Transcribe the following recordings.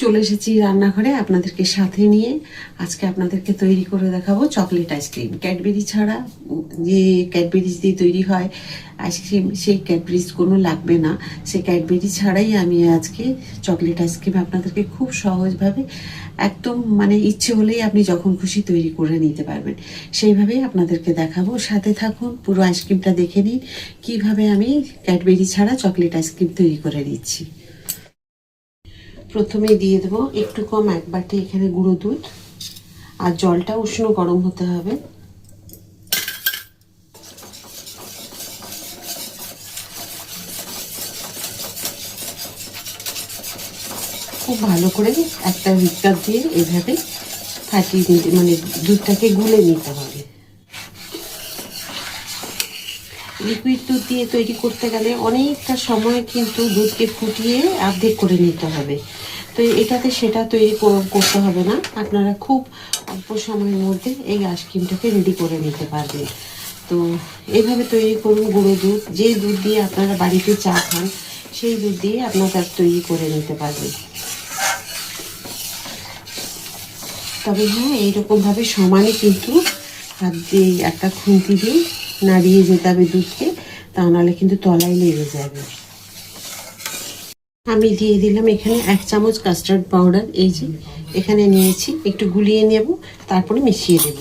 চলে এসেছি রান্নাঘরে আপনাদেরকে সাথে নিয়ে। আজকে আপনাদেরকে তৈরি করে দেখাবো চকলেট আইসক্রিম। ক্যাডবেরি ছাড়া যে ক্যাডবেরিজ দিয়ে তৈরি হয় আইসক্রিম, সেই ক্যাডবেরিজ কোনো লাগবে না। সেই ক্যাডবেরি ছাড়াই আমি আজকে চকলেট আইসক্রিম আপনাদেরকে খুব সহজভাবে, একদম মানে ইচ্ছে হলেই আপনি যখন খুশি তৈরি করে নিতে পারবেন, সেইভাবেই আপনাদেরকে দেখাবো। সাথে থাকুন, পুরো আইসক্রিমটা দেখে নিন কীভাবে আমি ক্যাডবেরি ছাড়া চকলেট আইসক্রিম তৈরি করে নিচ্ছি। প্রথমে দিয়ে দেবো একটু কম 1 বাটি এখানে গুঁড়ো দুধ, আর জলটা উষ্ণ গরম হতে হবে। খুব ভালো করে একটা হুইস্কার দিয়ে এইভাবে ফাটিয়ে নিতে, মানে দুধটাকে গুলে নিতে হবে। লিকুইড দুধ দিয়ে তৈরি করতে গেলে অনেকটা সময় কিন্তু দুধকে ফুটিয়ে অর্ধেক করে নিতে হবে। তো এটাতে সেটা তৈরি করতে হবে না, আপনারা খুব অল্প সময়ের মধ্যে এই আইসক্রিমটাকে রেডি করে নিতে পারবেন। তো এইভাবে তৈরি করুন। গুঁড়ো দুধ, যে দুধ দিয়ে আপনারা বাড়িতে চা খান সেই দুধ দিয়ে আপনারা তৈরি করে নিতে পারবেন। তবে হ্যাঁ, এইরকমভাবে সমানে কিন্তু হাত দিয়ে একটা খুন্তি দিয়ে নাড়িয়ে যেতে হবে দুধকে, তা নাহলে কিন্তু তলায় লেগে যাবে। আমি দিয়ে দিলাম এখানে 1 চামচ কাস্টার্ড পাউডার। এই যে এখানে নিয়েছি, একটু গুলিয়ে নেব, তারপরে মিশিয়ে দেব।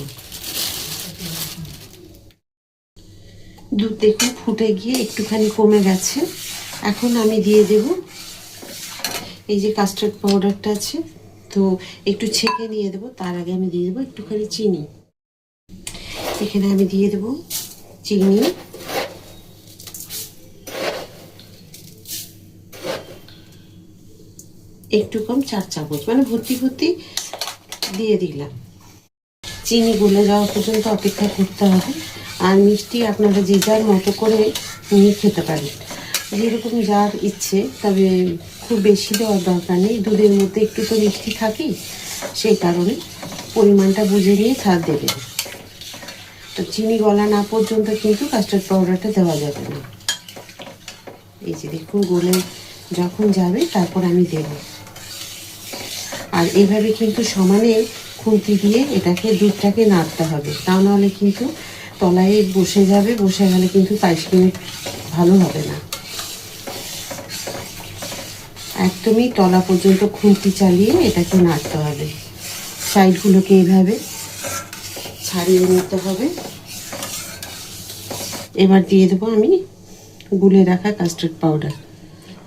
দুধ দেখুন ফুটে গিয়ে একটুখানি কমে গেছে। এখন আমি দিয়ে দেব এই যে কাস্টার্ড পাউডারটা আছে, তো একটু ছেঁকে নিয়ে দেবো। তার আগে আমি দিয়ে দেবো একটুখানি চিনি। এখানে আমি দিয়ে দেবো চিনি, একটু কম 4 চামচ, মানে ভর্তি ভর্তি দিয়ে দিলাম। চিনি গলে যাওয়া পর্যন্ত অপেক্ষা করতে হবে। আর মিষ্টি আপনারা যে যার মতো করে নিয়ে খেতে পারেন, যেরকম যার ইচ্ছে। তবে খুব বেশি দেওয়ার দরকার নেই, দুধের মধ্যে একটু তো মিষ্টি থাকেই, সেই কারণে পরিমাণটা বুঝে নিয়ে ছাড় দেবেন। তো চিনি গলা না পর্যন্ত কিন্তু কাস্টার্ড পাউডারটা দেওয়া যাবে না। এই যে দেখুন গলে যখন যাবে তারপর আমি দেব। আর এইভাবে কিন্তু সমানে খুন্তি দিয়ে এটাকে দুধটাকে নাড়তে হবে, তা নাহলে কিন্তু তলায় বসে যাবে। বসে গেলে কিন্তু আইসক্রিম ভালো হবে না। একদমই তলা পর্যন্ত খুন্তি চালিয়ে এটাকে নাড়তে হবে। সাইডগুলোকে এইভাবে ছাড়িয়ে নিতে হবে। এবার দিয়ে দেবো আমি গুলে রাখা কাস্টার্ড পাউডার।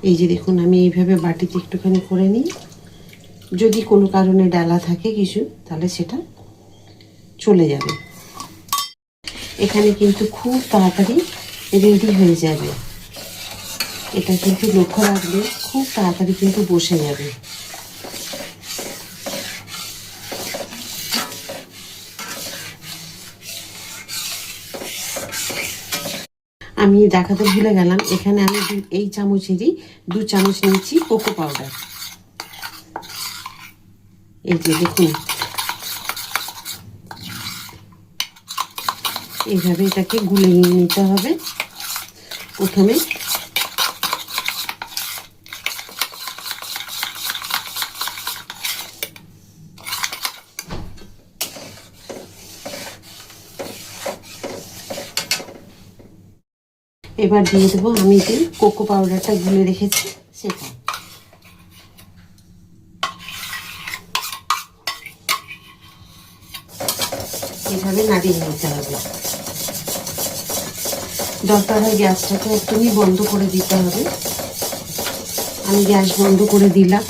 এই যে দেখুন আমি এইভাবে বাটিতে একটুখানি করে নিই। যদি কোনো কারণে ডালা থাকে কিছু, তাহলে সেটা চলে যাবে। এখানে কিন্তু খুব তাড়াতাড়ি রেডি হয়ে যাবে। এটা কিন্তু লক্ষ্য রাখবে, খুব তাড়াতাড়ি কিন্তু বসে যাবে। আমি দেখাতে ভুলে গেলাম, এখানে আমি এই চামচেরই 2 চামচ নিয়েছি কোকো পাউডার। এই যে দেখুন এইভাবে এটাকে গুলে নিতে হবে প্রথমে। এবার দিয়ে দেবো আমি যে কোকো পাউডারটা গুলে রেখেছি সেটা। এভাবে নাড়িয়ে নিতে হবে। দরকার হয় গ্যাসটাকে একদমই বন্ধ করে দিতে হবে। আমি গ্যাস বন্ধ করে দিলাম।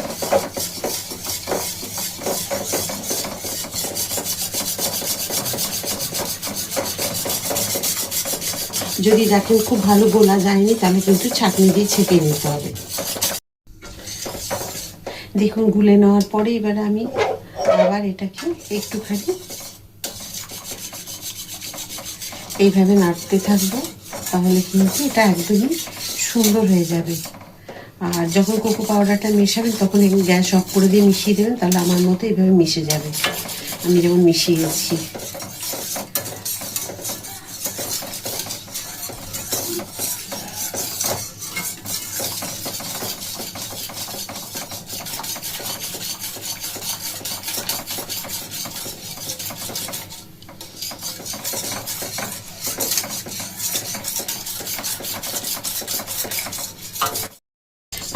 যদি দেখেন খুব ভালো গোলা যায়নি, তাহলে কিন্তু ছাঁকনি দিয়ে ছেঁকে নিতে হবে। দেখুন গুলে নেওয়ার পরে এবার আমি আবার এটাকে একটুখানি এইভাবে নাড়তে থাকবো, তাহলে কিন্তু এটা একদমই সুন্দর হয়ে যাবে। আর যখন কোকো পাউডারটা মেশাবেন তখন গ্যাস অফ করে দিয়ে মিশিয়ে দেবেন, তাহলে আমার মতো এইভাবে মিশে যাবে, আমি যেমন মিশিয়েছি।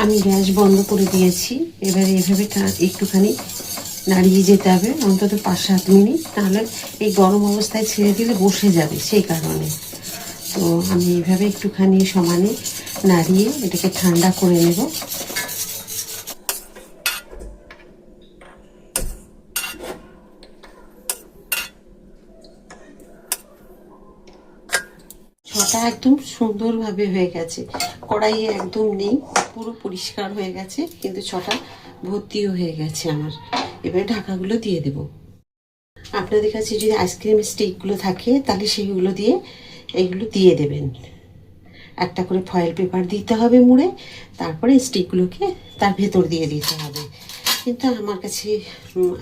আমি গ্যাস বন্ধ করে দিয়েছি। এবারে এভাবে একটুখানি নাড়িয়ে যেতে হবে অন্তত 5-7 মিনিট, তাহলে এই গরম অবস্থায় ছেড়ে দিলে বসে যাবে, সেই কারণে। তো আমি এইভাবে একটুখানি সমানে নাড়িয়ে এটাকে ঠান্ডা করে নেব। ছটা একদম সুন্দরভাবে হয়ে গেছে, কড়াইয়ে একদম নেই, পুরো পরিষ্কার হয়ে গেছে, কিন্তু ছটা ভর্তিও হয়ে গেছে আমার। এবারে ঢাকাগুলো দিয়ে দেব। আপনাদের কাছে যদি আইসক্রিমের স্টিকগুলো থাকে তাহলে সেইগুলো দিয়ে এইগুলো দিয়ে দেবেন। একটা করে ফয়েল পেপার দিতে হবে মুড়ে, তারপরে স্টিকগুলোকে তার ভেতর দিয়ে দিতে হবে। কিন্তু আমার কাছে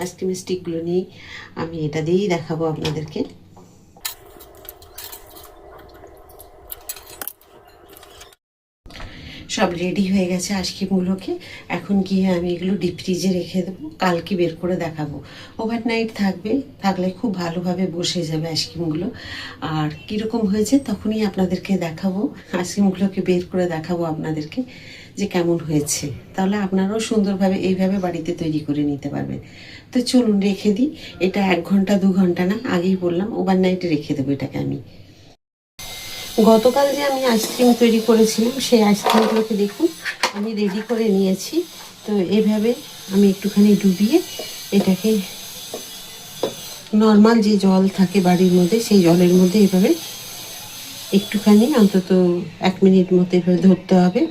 আইসক্রিমের স্টিকগুলো নেই, আমি এটা দিয়েই দেখাবো আপনাদেরকে। সব রেডি হয়ে গেছে আইসক্রিমগুলোকে, এখন গিয়ে আমি এগুলো ডিপ ফ্রিজে রেখে দেবো, কালকে বের করে দেখাবো। ওভারনাইট থাকবে, থাকলে খুব ভালোভাবে বসে যাবে আইসক্রিমগুলো। আর কীরকম হয়েছে তখনই আপনাদেরকে দেখাবো, আইসক্রিমগুলোকে বের করে দেখাবো আপনাদেরকে যে কেমন হয়েছে। তাহলে আপনারাও সুন্দরভাবে এইভাবে বাড়িতে তৈরি করে নিতে পারবেন। তো চলুন রেখে দিই। এটা 1 ঘন্টা 2 ঘন্টা না, আগেই বললাম ওভারনাইটে রেখে দেবো এটাকে আমি। গতকাল যে আমি আইসক্রিম তৈরি করেছিলাম সেই আইসক্রিমগুলোকে দেখুন আমি রেডি করে নিয়েছি। তো এভাবে আমি একটুখানি ডুবিয়ে এটাকে নর্মাল যে জল থাকে বাড়ির মধ্যে সেই জলের মধ্যে এভাবে একটুখানি অন্তত 1 মিনিট মতো এভাবে ধরতে হবে।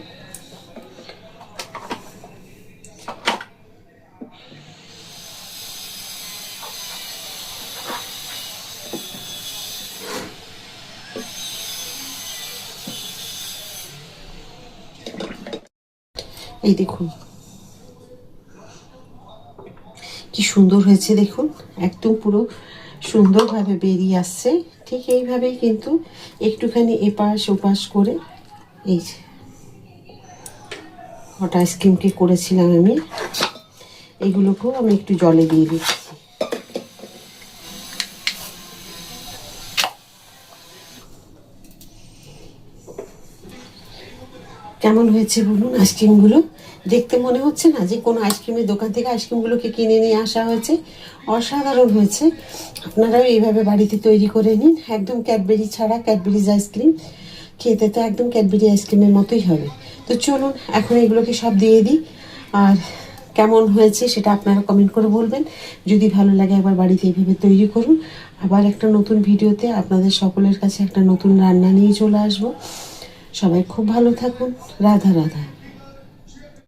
এই দেখুন কি সুন্দর হয়েছে, দেখুন একদম পুরো সুন্দরভাবে বেরিয়ে আসছে। ঠিক এইভাবেই কিন্তু একটুখানি এপাশ ওপাশ করে এই যে হট আইসক্রিমকে করেছিলাম আমি, এইগুলোকেও আমি একটু জলে দিয়ে দিচ্ছি। কেমন হয়েছে বলুন আইসক্রিমগুলো? দেখতে মনে হচ্ছে না যে কোনো আইসক্রিমের দোকান থেকে আইসক্রিমগুলোকে কিনে নিয়ে আসা হয়েছে? অসাধারণ হয়েছে। আপনারাও এইভাবে বাড়িতে তৈরি করে নিন, একদম ক্যাডবেরি ছাড়া, ক্যাডবেরিজ আইসক্রিম খেতে তো একদম ক্যাডবেরি আইসক্রিমের মতোই হবে। তো চলুন এখন এগুলোকে সব দিয়ে দিই, আর কেমন হয়েছে সেটা আপনারা কমেন্ট করে বলবেন। যদি ভালো লাগে একবার বাড়িতে এইভাবে তৈরি করুন। আবার একটা নতুন ভিডিওতে আপনাদের সকলের কাছে একটা নতুন রান্না নিয়ে চলে আসবো। সবাই খুব ভালো থাকুন। রাধা রাধা।